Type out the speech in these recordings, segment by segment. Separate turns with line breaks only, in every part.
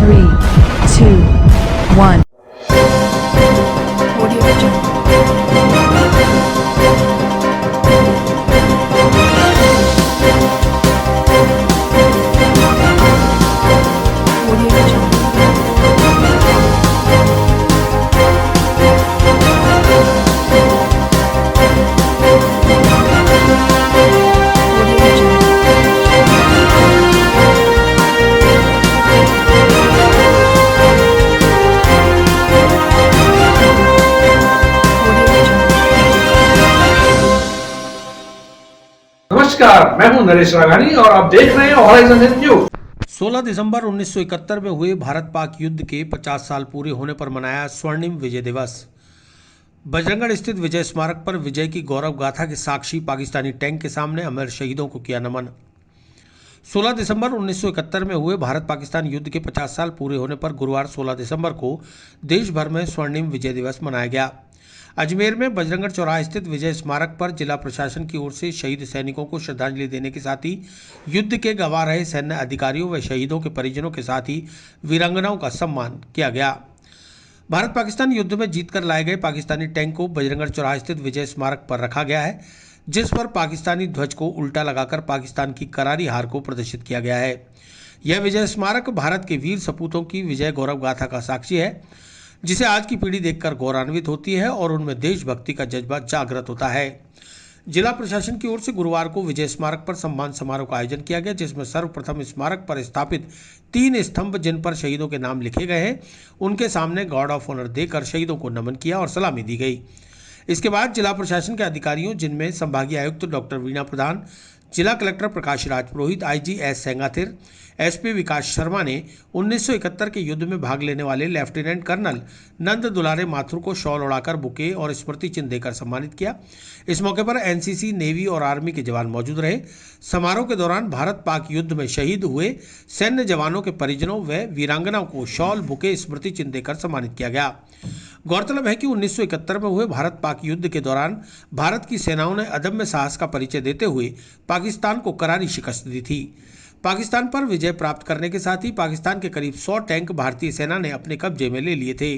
3, 2, 1.
Audio Jungle. Audio Jungle. Audio Jungle. Audio Jungle.
नमस्कार, मैं हूं नरेश राघानी और आप देख रहे हैं हॉराइजन न्यूज।
16 दिसंबर 1971 में हुए भारत पाक युद्ध के 50 साल पूरे होने पर मनाया स्वर्णिम विजय दिवस। बजरंगगढ़ स्थित विजय स्मारक पर विजय की गौरव गाथा के साक्षी पाकिस्तानी टैंक के सामने अमर शहीदों को किया नमन। 16 दिसंबर 1971 में हुए भारत पाकिस्तान युद्ध के 50 साल पूरे होने पर गुरुवार 16 दिसंबर को देश भर में स्वर्णिम विजय दिवस मनाया गया। अजमेर में बजरंगगढ़ चौराहा स्थित विजय स्मारक पर जिला प्रशासन की ओर से शहीद सैनिकों को श्रद्धांजलि देने के साथ ही युद्ध के गंवा रहे सैन्य अधिकारियों व शहीदों के परिजनों के साथ ही वीरांगनाओं का सम्मान किया गया। भारत पाकिस्तान युद्ध में जीतकर लाए गए पाकिस्तानी टैंक को बजरंगगढ़ चौराहा स्थित विजय स्मारक पर रखा गया है, जिस पर पाकिस्तानी ध्वज को उल्टा लगाकर पाकिस्तान की करारी हार को प्रदर्शित किया गया है। यह विजय स्मारक भारत के वीर सपूतों की विजय गौरव गाथा का साक्षी है, जिसे आज की पीढ़ी देखकर गौरवान्वित होती है और उनमें देशभक्ति का जज्बा जागृत होता है। जिला प्रशासन की ओर से गुरुवार को विजय स्मारक पर सम्मान समारोह का आयोजन किया गया, जिसमें सर्वप्रथम स्मारक पर स्थापित 3 स्तंभ जिन पर शहीदों के नाम लिखे गए हैं, उनके सामने गार्ड ऑफ ऑनर देकर शहीदों को नमन किया और सलामी दी गई। इसके बाद जिला प्रशासन के अधिकारियों, जिनमें संभागीय आयुक्त डॉक्टर वीणा प्रधान, जिला collector Prakash Raj Purohit, IG S Sengathir, SP विकास शर्मा ने 1971 के युद्ध में भाग लेने वाले लेफ्टिनेंट कर्नल नंद दुलारे माथुर को शॉल उड़ाकर बुके और स्मृति चिन्ह देकर सम्मानित किया। इस मौके पर एनसीसी, नेवी और आर्मी के जवान मौजूद रहे। समारोह के दौरान भारत पाक युद्ध में शहीद हुए सैन्य जवानों के परिजनों व वीरांगनाओं को शॉल, बुके, स्मृति चिन्ह देकर सम्मानित किया गया। गौरतलब है कि 1971 में हुए भारत पाक युद्ध के दौरान भारत की सेनाओं ने अदम्य साहस का परिचय देते हुए पाकिस्तान को करारी शिकस्त दी थी। पाकिस्तान पर विजय प्राप्त करने के साथ ही पाकिस्तान के करीब 100 टैंक भारतीय सेना ने अपने कब्जे में ले लिए थे,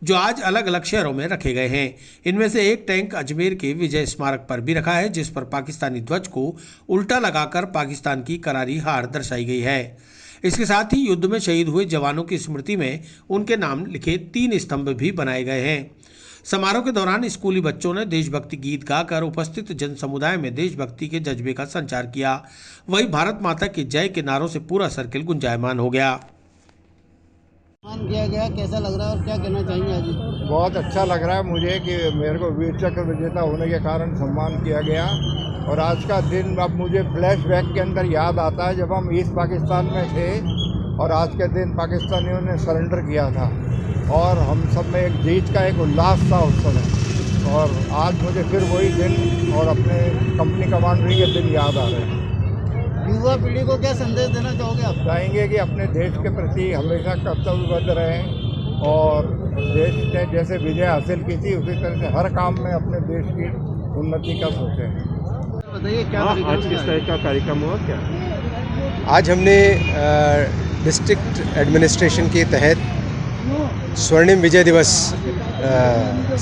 जो आज अलग अलग शहरों में रखे गए हैं। इनमें से एक टैंक अजमेर के विजय स्मारक पर भी रखा है, जिस पर पाकिस्तानी ध्वज को उल्टा लगाकर पाकिस्तान की करारी हार दर्शाई गई है। इसके साथ ही युद्ध में शहीद हुए जवानों की स्मृति में उनके नाम लिखे 3 स्तंभ भी बनाए गए हैं। समारोह के दौरान स्कूली बच्चों ने देशभक्ति गीत गाकर उपस्थित जन समुदाय में देशभक्ति के जज्बे का संचार किया। वहीं भारत माता की जय के नारों से पूरा सर्किल गुंजायमान हो गया।
सम्मान किया गया, कैसा लग रहा है और क्या कहना चाहेंगे आज?
बहुत अच्छा लग रहा है मुझे कि मेरे को वीर चक्र विजेता होने के कारण सम्मान किया गया। और आज का दिन अब मुझे फ्लैशबैक के अंदर याद आता है जब हम ईस्ट पाकिस्तान में थे और आज के दिन पाकिस्तानियों ने सरेंडर किया था और हम सब में एक जीत का एक उल्लास था उस समय। और आज मुझे फिर वही दिन और अपने कंपनी कमांडरी के दिन याद आ रहे हैं।
युवा पीढ़ी को क्या संदेश देना चाहोगे आप?
चाहेंगे कि अपने देश के प्रति हमेशा कर्तव्यबद्ध रहें और देश ने जैसे विजय हासिल की थी उसी तरह से हर काम में अपने देश की उन्नति का सोचें।
बताइए क्या
आज किस तरह का कार्यक्रम हुआ क्या?
आज हमने डिस्ट्रिक्ट एडमिनिस्ट्रेशन के तहत स्वर्णिम विजय दिवस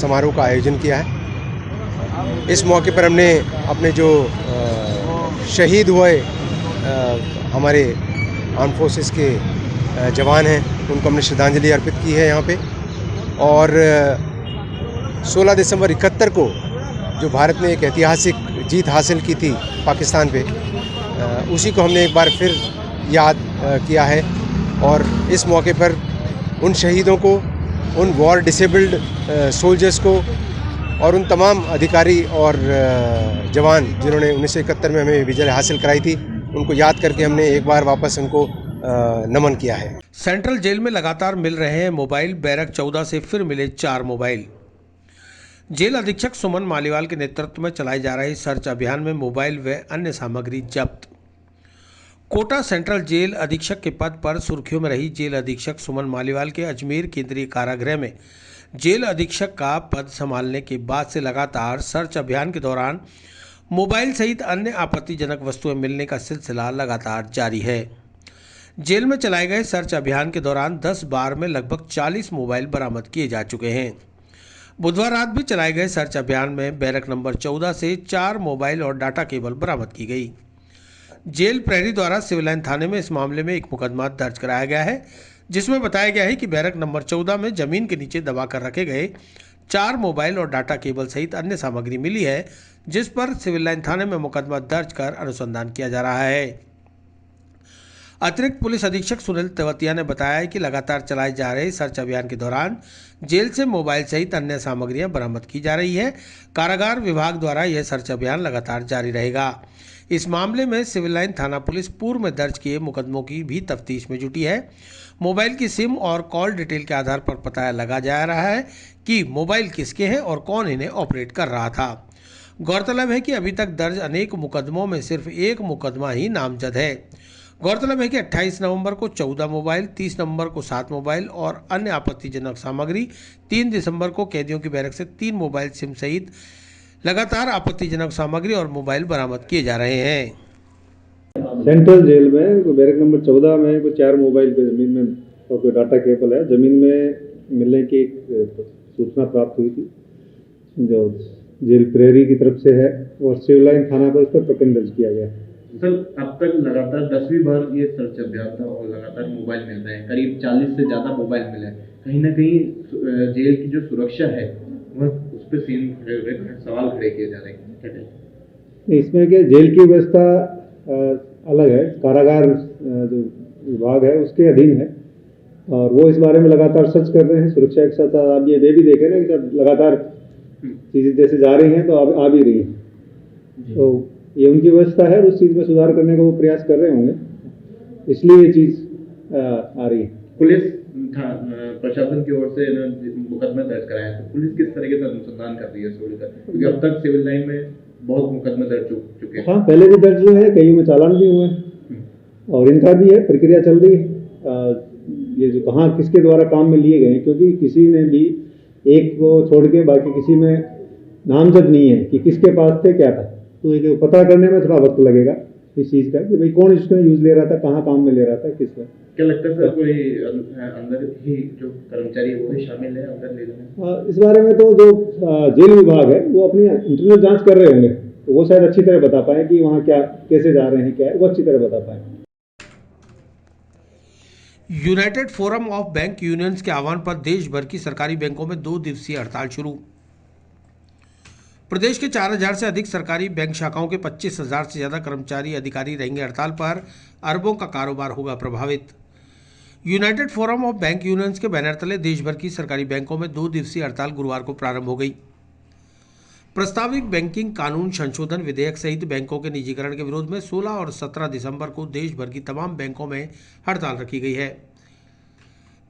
समारोह का आयोजन किया है। इस मौके पर हमने अपने जो शहीद हुए हमारे आर्म फोर्सेस के जवान हैं, उनको हमने श्रद्धांजलि अर्पित की है यहाँ पे। और 16 दिसंबर 71 को जो भारत ने एक ऐतिहासिक जीत हासिल की थी पाकिस्तान पे, उसी को हमने एक बार फिर याद किया है। और इस मौके पर उन शहीदों को, उन वॉर डिसेबल्ड सोल्जर्स को और उन तमाम अधिकारी और जवान जिन्होंने 1971 में हमें विजय हासिल कराई थी, उनको याद करके हमने एक बार वापस उनको नमन किया है।
सेंट्रल जेल में लगातार मिल रहे हैं मोबाइल। बैरक 14 से फिर मिले 4 मोबाइल। जेल अधीक्षक सुमन मालीवाल के नेतृत्व में चलाए जा रहे सर्च अभियान में मोबाइल व अन्य सामग्री जब्त। कोटा सेंट्रल जेल अधीक्षक के पद पर सुर्खियों में रही जेल अधीक्षक सुमन मालीवाल के अजमेर केंद्रीय कारागृह में जेल अधीक्षक का पद संभालने के बाद से लगातार सर्च अभियान के दौरान मोबाइल सहित अन्य आपत्तिजनक वस्तुएं मिलने का सिलसिला लगातार जारी है। जेल में चलाए गए सर्च अभियान के दौरान 10 बार में लगभग 40 मोबाइल बरामद किए जा चुके हैं। बुधवार रात भी चलाए गए सर्च अभियान में बैरक नंबर 14 से 4 मोबाइल और डाटा केबल बरामद की गई। जेल प्रहरी द्वारा सिविल लाइन थाने में इस मामले में एक मुकदमा दर्ज कराया गया है, जिसमें बताया गया है कि बैरक नंबर 14 में जमीन के नीचे दबाकर रखे गए 4 मोबाइल और डाटा केबल सहित अन्य सामग्री मिली है, जिस पर सिविल लाइन थाने में मुकदमा दर्ज कर अनुसंधान किया जा रहा है। अतिरिक्त पुलिस अधीक्षक सुनील तेवतिया ने बताया कि लगातार चलाए जा रहे सर्च अभियान के दौरान जेल से मोबाइल सहित अन्य सामग्रियां बरामद की जा रही है। कारागार विभाग द्वारा यह सर्च अभियान लगातार जारी रहेगा। इस मामले में सिविल लाइन थाना पुलिस पूर्व में दर्ज किए मुकदमों की भी तफ्तीश में जुटी है। मोबाइल की सिम और कॉल डिटेल के आधार पर पता लगा जा रहा है कि मोबाइल किसके हैं और कौन इन्हें ऑपरेट कर रहा था। गौरतलब है कि अभी तक दर्ज अनेक मुकदमों में सिर्फ एक मुकदमा ही नामजद है। गौरतलब है कि 28 नवंबर को 14 मोबाइल, 30 नवंबर को 7 मोबाइल और अन्य आपत्तिजनक सामग्री, 3 दिसंबर को कैदियों की बैरक से 3 मोबाइल सिम सहित लगातार आपत्तिजनक सामग्री और मोबाइल बरामद किए जा रहे हैं।
सेंट्रल जेल में बैरक नंबर 14 में कोई 4 मोबाइल पे ज़मीन में और कोई डाटा केबल है ज़मीन में मिलने की सूचना प्राप्त हुई थी, जो जेल प्रहरी की तरफ से है और सिविल लाइन थाना पर उस पर प्रकरण दर्ज किया गया है।
सर, अब तक लगातार 10वीं बार ये सर्च अभियान था और लगातार मोबाइल मिल रहे हैं, करीब 40 से ज़्यादा मोबाइल मिले हैं। कहीं ना कहीं जेल की जो सुरक्षा है वह उस पर सवाल खड़े किए जा रहे हैं।
इसमें क्या जेल की व्यवस्था अलग है, कारागार जो विभाग है उसके अधीन है और वो इस बारे में लगातार सर्च कर रहे हैं। सुरक्षा के साथ आप ये भी देखें ना कि जब लगातार चीज़ें जैसे जा रही हैं तो आ भी रही हैं, तो ये उनकी व्यवस्था है, उस चीज़ में सुधार करने का वो प्रयास कर रहे होंगे, इसलिए ये चीज़ आ रही है।
पुलिस प्रशासन की ओर से मुकदमा दर्ज कराया है, तो पुलिस किस तरीके से अनुसंधान कर रही है क्योंकि अब तक सिविल लाइन में बहुत मुकदमे दर्ज चुके हैं।
हाँ, पहले भी दर्ज हुए हैं, कई में चालान भी हुए हैं और इनका भी है, प्रक्रिया चल रही है। ये जो कहाँ किसके द्वारा काम में लिए गए, क्योंकि किसी ने भी एक को छोड़ के बाकी किसी में नामजद नहीं है कि किसके पास थे क्या था, तो ये पता करने में थोड़ा वक्त लगेगा इस चीज़ का कि भाई कौन इसमें यूज ले रहा था, कहाँ काम में ले रहा था, किस में।
क्या लगता है सर कोई अंदर ही जो कर्मचारी है वो ही शामिल है अंदर ले जाने?
इस बारे में तो जो जेल विभाग है वो अपनी इंटरनल जांच कर रहे होंगे, तो वो शायद अच्छी तरह बता पाए कि वहाँ क्या कैसे जा रहे हैं, क्या है, वो अच्छी तरह बता पाए।
United forum of bank unions के आह्वान पर देश भर की सरकारी बैंकों में 2 दिवसीय हड़ताल शुरू। प्रदेश के 4000 से अधिक सरकारी बैंक शाखाओं के 25,000 से ज़्यादा कर्मचारी अधिकारी रहेंगे हड़ताल पर, अरबों का कारोबार होगा प्रभावित। United forum of bank unions के बैनर तले देश भर की सरकारी बैंकों में 2 दिवसीय हड़ताल गुरुवार को प्रारंभ हो गई। प्रस्तावित बैंकिंग कानून संशोधन विधेयक सहित बैंकों के निजीकरण के विरोध में 16 और 17 दिसंबर को देश भर की तमाम बैंकों में हड़ताल रखी गई है।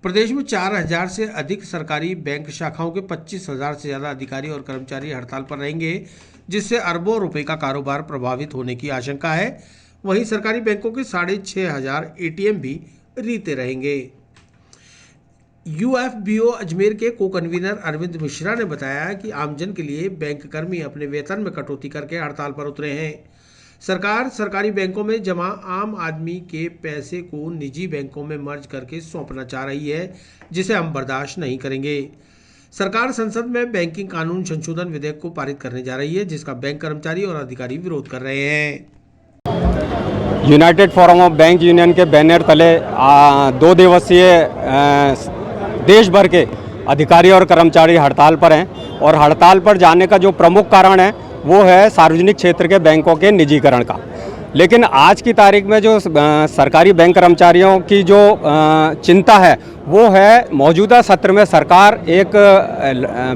प्रदेश में 4000 से अधिक सरकारी बैंक शाखाओं के 25,000 से ज़्यादा अधिकारी और कर्मचारी हड़ताल पर रहेंगे, जिससे अरबों रुपए का कारोबार प्रभावित होने की आशंका है। वहीं सरकारी बैंकों के 6,500 ATM भी रीते रहेंगे। UFBO अजमेर के को कन्वीनर अरविंद मिश्रा ने बताया कि आमजन के लिए बैंक कर्मी अपने वेतन में कटौती करके हड़ताल पर उतरे हैं। सरकार सरकारी बैंकों में जमा आम आदमी के पैसे को निजी बैंकों में मर्ज करके सौंपना चाह रही है, जिसे हम बर्दाश्त नहीं करेंगे। सरकार संसद में बैंकिंग कानून संशोधन विधेयक को पारित करने जा रही है, जिसका बैंक कर्मचारी और अधिकारी विरोध कर रहे हैं।
United forum of bank union के बैनर तले 2 दिवसीय देश भर के अधिकारी और कर्मचारी हड़ताल पर हैं और हड़ताल पर जाने का जो प्रमुख कारण है वो है सार्वजनिक क्षेत्र के बैंकों के निजीकरण का। लेकिन आज की तारीख में जो सरकारी बैंक कर्मचारियों की जो चिंता है वो है मौजूदा सत्र में सरकार एक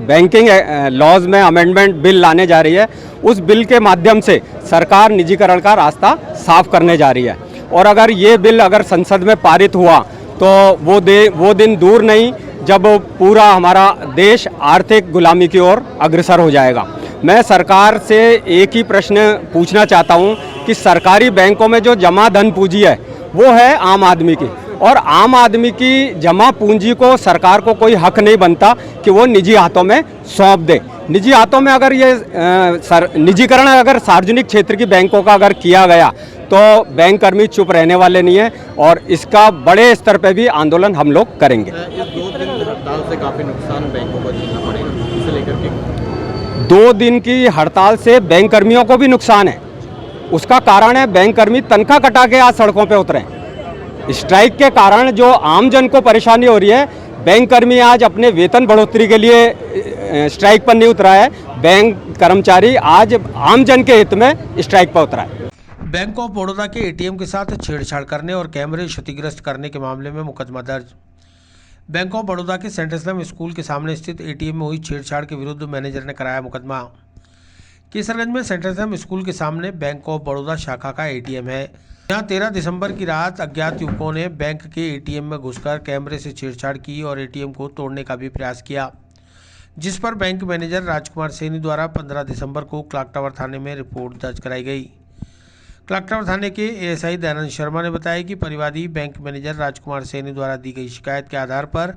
बैंकिंग लॉज में अमेंडमेंट बिल लाने जा रही है। उस बिल के माध्यम से सरकार निजीकरण का रास्ता साफ करने जा रही है और अगर ये बिल अगर संसद में पारित हुआ तो वो दिन दूर नहीं जब पूरा हमारा देश आर्थिक गुलामी की ओर अग्रसर हो जाएगा। मैं सरकार से एक ही प्रश्न पूछना चाहता हूं कि सरकारी बैंकों में जो जमा धन पूंजी है वो है आम आदमी की, और आम आदमी की जमा पूंजी को सरकार को कोई हक नहीं बनता कि वो निजी हाथों में सौंप दे। निजी हाथों में अगर ये निजीकरण अगर सार्वजनिक क्षेत्र की बैंकों का अगर किया गया तो बैंक कर्मी चुप रहने वाले नहीं है और इसका बड़े स्तर पे भी आंदोलन हम लोग करेंगे।
इस 2 दिन हड़ताल से काफ़ी नुकसान बैंकों को झेलना पड़ेगा, इसे लेकर के
2 दिन की हड़ताल से बैंक कर्मियों को भी नुकसान है। उसका कारण है बैंक कर्मी तनख्वाह कटा के आज सड़कों पे उतरे हैं। स्ट्राइक के कारण जो आम जन को परेशानी हो रही है, बैंक कर्मी आज अपने वेतन बढ़ोतरी के लिए स्ट्राइक पर नहीं उतरा है, बैंक कर्मचारी आज आम जन के हित में स्ट्राइक पर उतरा है।
बैंक ऑफ बड़ौदा के एटीएम के साथ छेड़छाड़ करने और कैमरे क्षतिग्रस्त करने के मामले में मुकदमा दर्ज। बैंक ऑफ बड़ौदा के सेंट एस्लम स्कूल के सामने स्थित एटीएम में हुई छेड़छाड़ के विरुद्ध मैनेजर ने कराया मुकदमा। केसरगंज में सेंट एस्लम स्कूल के सामने बैंक ऑफ बड़ौदा शाखा का एटीएम है। यहां 13 दिसंबर की रात अज्ञात युवकों ने बैंक के एटीएम में घुसकर कैमरे से छेड़छाड़ की और एटीएम को तोड़ने का भी प्रयास किया, जिस पर बैंक मैनेजर राजकुमार सैनी द्वारा 15 दिसंबर को क्लॉक टावर थाने में रिपोर्ट दर्ज कराई गई। क्लॉक टावर थाने के एएसआई दयानंद शर्मा ने बताया कि परिवादी बैंक मैनेजर राजकुमार सैनी द्वारा दी गई शिकायत के आधार पर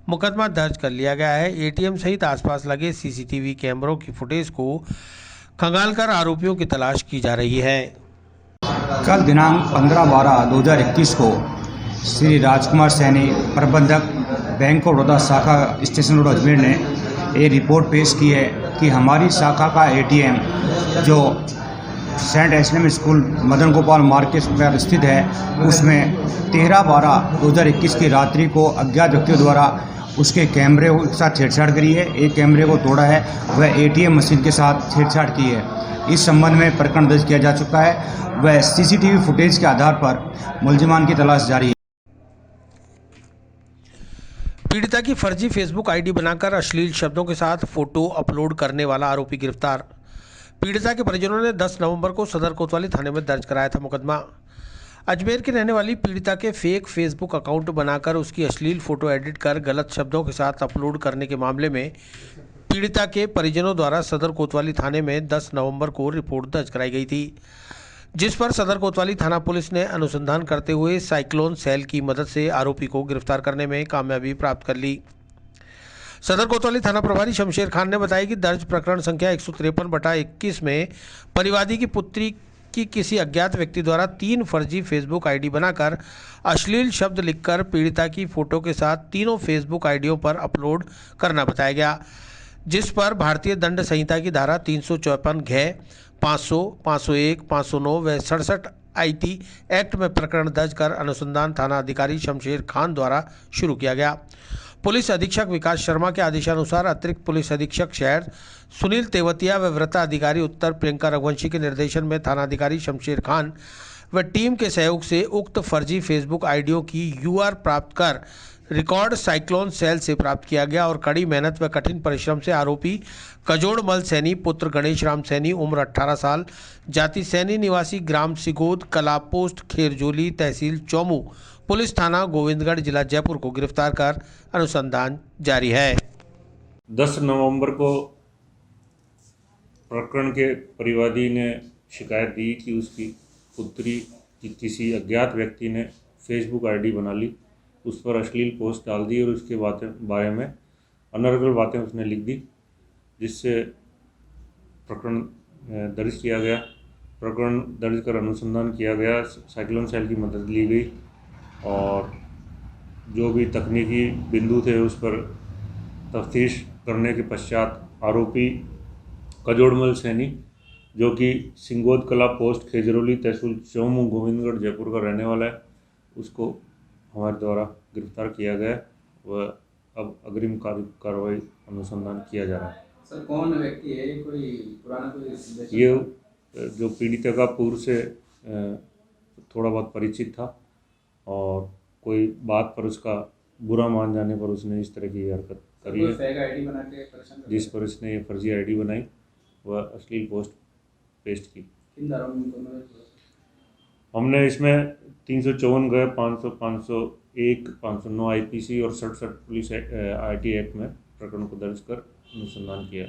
मुकदमा दर्ज कर लिया गया है। एटीएम सहित आसपास लगे सीसीटीवी कैमरों की फुटेज को खंगालकर आरोपियों की तलाश की जा रही है।
कल दिनांक 15/12/2021 को श्री राजकुमार सैनी प्रबंधक बैंक ऑफ बड़ौदा शाखा स्टेशन रोड अजमेर ने एक रिपोर्ट पेश की है कि हमारी शाखा का एटीएम जो सेंट एस्लम स्कूल मदन गोपाल मार्केट पर स्थित है, उसमें 13/12/2021 की रात्रि को अज्ञात व्यक्तियों द्वारा उसके कैमरे के साथ छेड़छाड़ करी है। एक कैमरे को तोड़ा है, वह एटीएम मशीन के साथ छेड़छाड़ की है। इस संबंध में प्रकरण दर्ज किया जा चुका है। वह सीसीटीवी फुटेज के आधार पर मुलजिमान की तलाश जारी है।
पीड़िता की फर्जी फेसबुक आईडी बनाकर अश्लील शब्दों के साथ फोटो अपलोड करने वाला आरोपी गिरफ्तार। पीड़िता के परिजनों ने 10 नवंबर को सदर कोतवाली थाने में दर्ज कराया था मुकदमा। अजमेर की रहने वाली पीड़िता के फेक फेसबुक अकाउंट बनाकर उसकी अश्लील फोटो एडिट कर गलत शब्दों के साथ अपलोड करने के मामले में पीड़िता के परिजनों द्वारा सदर कोतवाली थाने में 10 नवंबर को रिपोर्ट दर्ज कराई गई थी, जिस पर सदर कोतवाली थाना पुलिस ने अनुसंधान करते हुए साइक्लोन सेल की मदद से आरोपी को गिरफ्तार करने में कामयाबी प्राप्त कर ली। सदर कोतवाली थाना प्रभारी शमशेर खान ने बताया कि दर्ज प्रकरण संख्या 153/21 में परिवादी की पुत्री की किसी अज्ञात व्यक्ति द्वारा 3 फर्जी फेसबुक आईडी बनाकर अश्लील शब्द लिखकर पीड़िता की फोटो के साथ तीनों फेसबुक आईडियों पर अपलोड करना बताया गया, जिस पर भारतीय दंड संहिता की धारा 354 घ 500, 501, 509 व 67 IT एक्ट में प्रकरण दर्ज कर अनुसंधान थाना अधिकारी शमशेर खान द्वारा शुरू किया गया। पुलिस अधीक्षक विकास शर्मा के आदेशानुसार अतिरिक्त पुलिस अधीक्षक शहर सुनील तेवतिया व वृत्ता अधिकारी उत्तर प्रियंका रघुवंशी के निर्देशन में थानाधिकारी शमशेर खान व टीम के सहयोग से उक्त फर्जी फेसबुक आईडियों की UR प्राप्त कर रिकॉर्ड साइक्लोन सेल से प्राप्त किया गया और कड़ी मेहनत व कठिन परिश्रम से आरोपी कजोड़मल सैनी पुत्र गणेश राम सैनी उम्र 18 साल जाति सैनी निवासी ग्राम सिगोद कला पोस्ट खेरजोली तहसील चौमू पुलिस थाना गोविंदगढ़ जिला जयपुर को गिरफ्तार कर अनुसंधान जारी है।
10 नवंबर को प्रकरण के परिवादी ने शिकायत दी कि उसकी पुत्री की किसी अज्ञात व्यक्ति ने फेसबुक आईडी बना ली, उस पर अश्लील पोस्ट डाल दी और उसके बारे में अनर्गल बातें उसने लिख दी, जिससे प्रकरण दर्ज किया गया। प्रकरण दर्ज कर अनुसंधान किया गया, साइक्लोन सेल की मदद ली गई और जो भी तकनीकी बिंदु थे उस पर तफ्तीश करने के पश्चात आरोपी कजोड़मल सैनी जो कि सिंगोद कला पोस्ट खेजरोली तहसील चौमू गोविंदगढ़ जयपुर का रहने वाला है, उसको हमारे द्वारा गिरफ्तार किया गया। वह अब अग्रिम कार्रवाई अनुसंधान किया जा रहा है।
सर कौन व्यक्ति है? कोई पुराना कोई?
ये जो पीड़िता का पूर्व से थोड़ा बहुत परिचित था और कोई बात पर उसका बुरा मान जाने पर उसने इस तरह की हरकत करी है।
फेक आईडी बना के परेशान कर
जिस पर इसने ये फर्जी आईडी बनाई वह अश्लील पोस्ट पेस्ट की।
किन धाराओं में?
हमने इसमें 354 गए 500, 501, 509 IPC और 67 पुलिस IT एक्ट में प्रकरण को दर्ज कर अनुसंधान किया।